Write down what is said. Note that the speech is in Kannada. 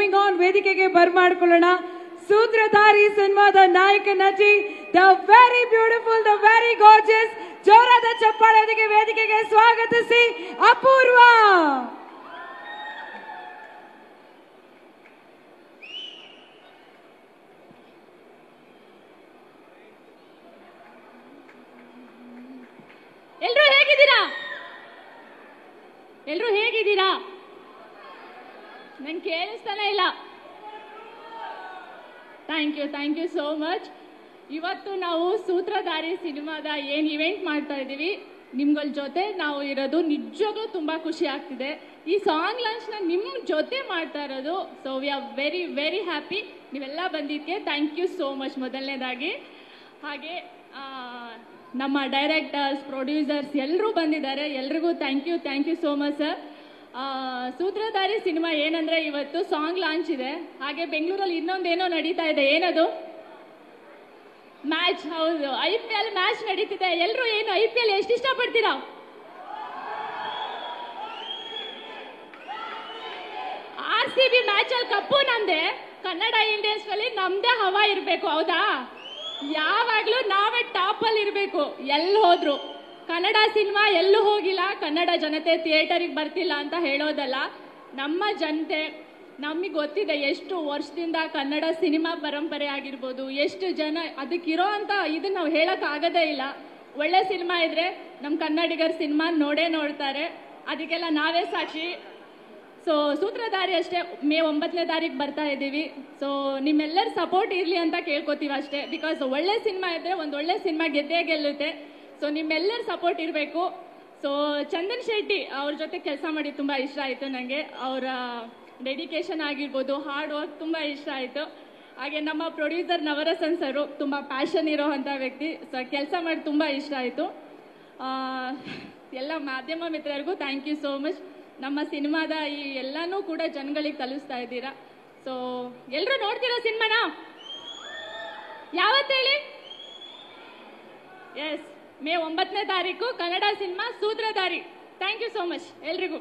ಮೂವಿಂಗ್ ಆನ್, ವೇದಿಕೆಗೆ ಬರ್ಮಾಡ್ಕೊಳ್ಳೋಣ ಸೂತ್ರಧಾರಿ ಸಿನಿಮಾದ ನಾಯಕ ನಟಿ, the very beautiful, the very gorgeous, ಜೋರಾದ ಚಪ್ಪಾಳೆಯೊಂದಿಗೆ ವೇದಿಕೆಗೆ ಸ್ವಾಗತಿಸಿ ಅಪೂರ್ವ. ಎಲ್ರೂ ಹೇಗಿದ್ದೀರಾ? ಎಲ್ರೂ ಹೇಗಿದ್ದೀರಾ? ನಂಗೆ ಕೇಳಿಸ್ತಾನೆ ಇಲ್ಲ. Thank you so much. ಇವತ್ತು ನಾವು ಸೂತ್ರಧಾರಿ ಸಿನಿಮಾದ ಏನು ಇವೆಂಟ್ ಮಾಡ್ತಾ ಇದ್ದೀವಿ, ನಿಮ್ಗಳ ಜೊತೆ ನಾವು ಇರೋದು ನಿಜವಾಗ್ಲೂ ತುಂಬ ಖುಷಿ ಆಗ್ತಿದೆ. ಈ ಸಾಂಗ್ ಲಾಂಚ್ನ ನಿಮ್ಮ ಜೊತೆ ಮಾಡ್ತಾ ಇರೋದು. So we are very very happy. ನೀವೆಲ್ಲ ಬಂದಿದ್ದಕ್ಕೆ ಥ್ಯಾಂಕ್ ಯು ಸೋ ಮಚ್ ಮೊದಲನೇದಾಗಿ. ಹಾಗೆ ನಮ್ಮ ಡೈರೆಕ್ಟರ್ಸ್, ಪ್ರೊಡ್ಯೂಸರ್ಸ್ ಎಲ್ಲರೂ ಬಂದಿದ್ದಾರೆ. ಎಲ್ರಿಗೂ thank you so much sir. Sutradhari cinema ಏನಂದರೆ ಇವತ್ತು ಸಾಂಗ್ ಲಾಂಚ್ ಇದೆ. ಹಾಗೆ ಬೆಂಗಳೂರಲ್ಲಿ ಇನ್ನೊಂದೇನೋ ನಡೀತಾ ಇದೆ. ಏನದು? ಮ್ಯಾಚ್. ಹೌದು, IPL ಮ್ಯಾಚ್ ನಡೀತಿದೆ. ಎಲ್ಲರೂ ಏನು IPL ಎಷ್ಟು ಇಷ್ಟಪಡ್ತೀರಾ? RCB ಮ್ಯಾಚಲ್ಲಿ ಕಪ್ಪು ನಮ್ದೆ. ಕನ್ನಡ ಇಂಡಸ್ಟ್ರಿಯಲ್ಲಿ ನಮ್ದೇ ಹವಾ ಇರಬೇಕು, ಹೌದಾ? ಯಾವಾಗಲೂ ನಾವೇ ಟಾಪಲ್ಲಿ ಇರಬೇಕು. ಎಲ್ಲಿ ಹೋದ್ರು ಕನ್ನಡ ಸಿನಿಮಾ ಎಲ್ಲೂ ಹೋಗಿಲ್ಲ, ಕನ್ನಡ ಜನತೆ ಥಿಯೇಟರಿಗೆ ಬರ್ತಿಲ್ಲ ಅಂತ ಹೇಳೋದಲ್ಲ. ನಮ್ಮ ಜನತೆ, ನಮಗೆ ಗೊತ್ತಿದೆ ಎಷ್ಟು ವರ್ಷದಿಂದ ಕನ್ನಡ ಸಿನಿಮಾ ಪರಂಪರೆ ಆಗಿರ್ಬೋದು, ಎಷ್ಟು ಜನ ಅದಕ್ಕಿರೋ ಅಂತ ಇದನ್ನ ನಾವು ಹೇಳೋಕ್ಕಾಗೋದೇ ಇಲ್ಲ. ಒಳ್ಳೆ ಸಿನಿಮಾ ಇದ್ರೆ ನಮ್ಮ ಕನ್ನಡಿಗರ ಸಿನಿಮಾ ನೋಡ್ತಾರೆ. ಅದಕ್ಕೆಲ್ಲ ನಾವೇ ಸಾಕ್ಷಿ. ಸೊ ಸೂತ್ರಧಾರಿ ಅಷ್ಟೇ, ಮೇ 9ನೇ ತಾರೀಕು ಬರ್ತಾ ಇದ್ದೀವಿ. ಸೊ ನಿಮ್ಮೆಲ್ಲರ ಸಪೋರ್ಟ್ ಇರಲಿ ಅಂತ ಕೇಳ್ಕೊತೀವಿ ಅಷ್ಟೇ. ಬಿಕಾಸ್ ಒಳ್ಳೆ ಸಿನಿಮಾ ಇದ್ದರೆ ಒಂದು ಒಳ್ಳೆ ಸಿನಿಮಾ ಗೆದ್ದೇ ಗೆಲ್ಲುತ್ತೆ. ಸೊ ನಿಮ್ಮೆಲ್ಲರ ಸಪೋರ್ಟ್ ಇರಬೇಕು. ಸೊ ಚಂದನ್ ಶೆಟ್ಟಿ ಅವ್ರ ಜೊತೆ ಕೆಲಸ ಮಾಡಿ ತುಂಬ ಇಷ್ಟ ಆಯಿತು ನನಗೆ. ಅವರ ಡೆಡಿಕೇಶನ್ ಆಗಿರ್ಬೋದು, ಹಾರ್ಡ್ ವರ್ಕ್ ತುಂಬ ಇಷ್ಟ ಆಯಿತು. ಹಾಗೆ ನಮ್ಮ ಪ್ರೊಡ್ಯೂಸರ್ ನವರಸನ್ ಸರು ತುಂಬ ಪ್ಯಾಷನ್ ಇರೋ ಅಂಥ ವ್ಯಕ್ತಿ. ಸೊ ಕೆಲಸ ಮಾಡಿ ತುಂಬ ಇಷ್ಟ ಆಯಿತು. ಎಲ್ಲ ಮಾಧ್ಯಮ ಮಿತ್ರರಿಗೂ ಥ್ಯಾಂಕ್ ಯು ಸೋ ಮಚ್. ನಮ್ಮ ಸಿನಿಮಾದ ಈ ಎಲ್ಲನೂ ಕೂಡ ಜನಗಳಿಗೆ ತಲುಪಿಸ್ತಾ ಇದ್ದೀರಾ. ಸೊ ಎಲ್ಲರೂ ನೋಡ್ತೀರಾ ಸಿನಿಮಾನ? ಯಾವತ್ತು ಹೇಳಿ? ಎಸ್, ಮೇ 9ನೇ ತಾರೀಕು Kannada cinema Sutradhari. Thank you so much ಎಲ್ರಿಗೂ.